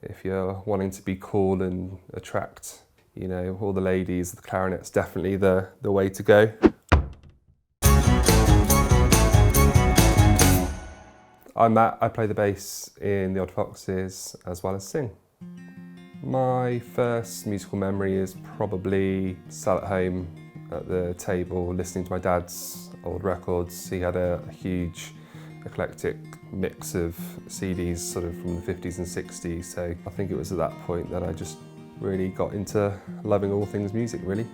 If you're wanting to be cool and attract, you know, all the ladies, the clarinet's definitely the way to go. I'm Matt, I play the bass in the Odd Foxes as well as sing. My first musical memory is probably sat at home at the table listening to my dad's old records. He had a huge eclectic mix of CDs sort of from the 50s and 60s, so I think it was at that point that I just really got into loving all things music, really.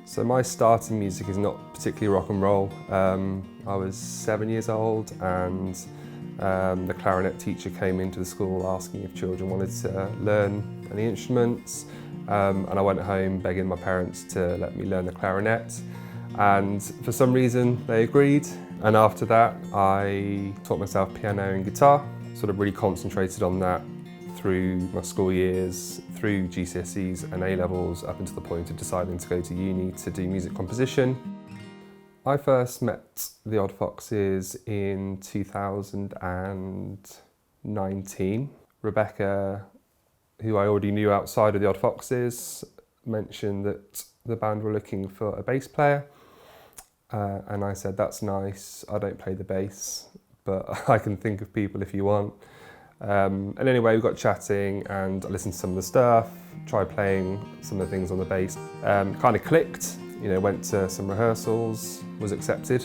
So my start in music is not particularly rock and roll. I was 7 years old and the clarinet teacher came into the school asking if children wanted to learn any instruments, and I went home begging my parents to let me learn the clarinet, and for some reason they agreed, and after that I taught myself piano and guitar, sort of really concentrated on that through my school years, through GCSEs and A-levels, up until the point of deciding to go to uni to do music composition. I first met the Odd Foxes in 2019. Rebecca, who I already knew outside of the Odd Foxes, mentioned that the band were looking for a bass player. And I said, that's nice, I don't play the bass, but I can think of people if you want. And anyway, we got chatting and I listened to some of the stuff, tried playing some of the things on the bass. Kind of clicked, you know, went to some rehearsals, was accepted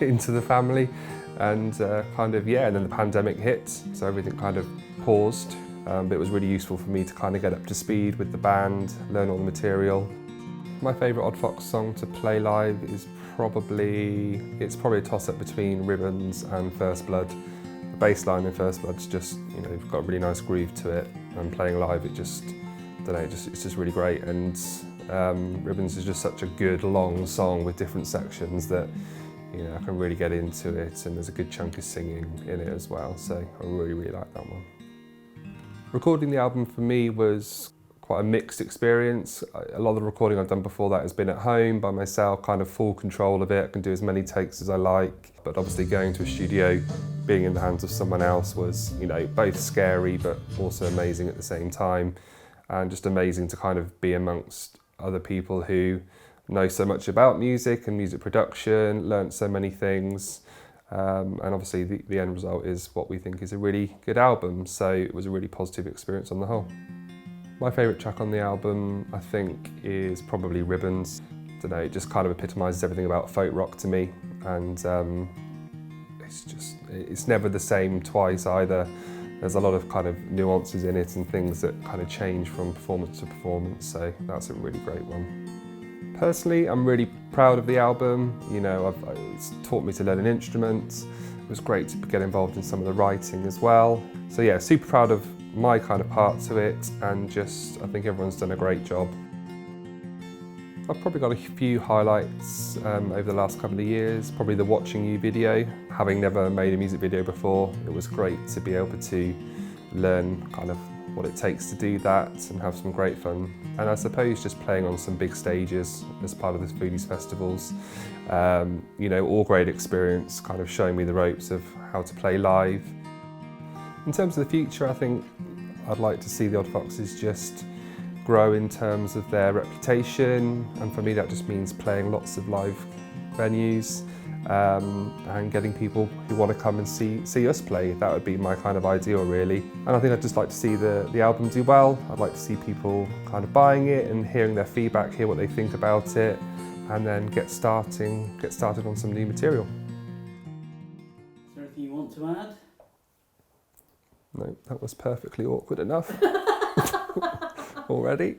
into the family, and and then the pandemic hit, so everything kind of paused. But it was really useful for me to kind of get up to speed with the band, learn all the material. My favourite Odd Fox song to play live is probably a toss-up between Ribbons and First Blood. The bass line in First Blood's just, you know, got a really nice groove to it, and playing live it just, I don't know, it's just really great. And Ribbons is just such a good long song with different sections that, you know, I can really get into it, and there's a good chunk of singing in it as well, so I really like that one. Recording the album for me was quite a mixed experience. A lot of the recording I've done before that has been at home by myself, kind of full control of it. I can do as many takes as I like, but obviously going to a studio, being in the hands of someone else was, you know, both scary but also amazing at the same time, and just amazing to kind of be amongst other people who know so much about music and music production, learnt so many things, and obviously the end result is what we think is a really good album, so it was a really positive experience on the whole. My favourite track on the album, I think, is probably Ribbons. I don't know, it just kind of epitomises everything about folk rock to me, and it's never the same twice either. There's a lot of kind of nuances in it and things that kind of change from performance to performance, so that's a really great one. Personally, I'm really proud of the album. You know, it's taught me to learn an instrument. It was great to get involved in some of the writing as well. So yeah, super proud of my kind of part to it, and just, I think everyone's done a great job. I've probably got a few highlights over the last couple of years. Probably the Watching You video. Having never made a music video before, it was great to be able to learn kind of what it takes to do that and have some great fun. And I suppose just playing on some big stages as part of the Foodies festivals, you know, all great experience, kind of showing me the ropes of how to play live. In terms of the future, I think I'd like to see the Odd Foxes just grow in terms of their reputation, and for me that just means playing lots of live venues and getting people who want to come and see us play. That would be my kind of ideal, really. And I think I'd just like to see the album do well. I'd like to see people kind of buying it and hearing their feedback, hear what they think about it, and then get started on some new material. Is there anything you want to add? No, that was perfectly awkward enough already.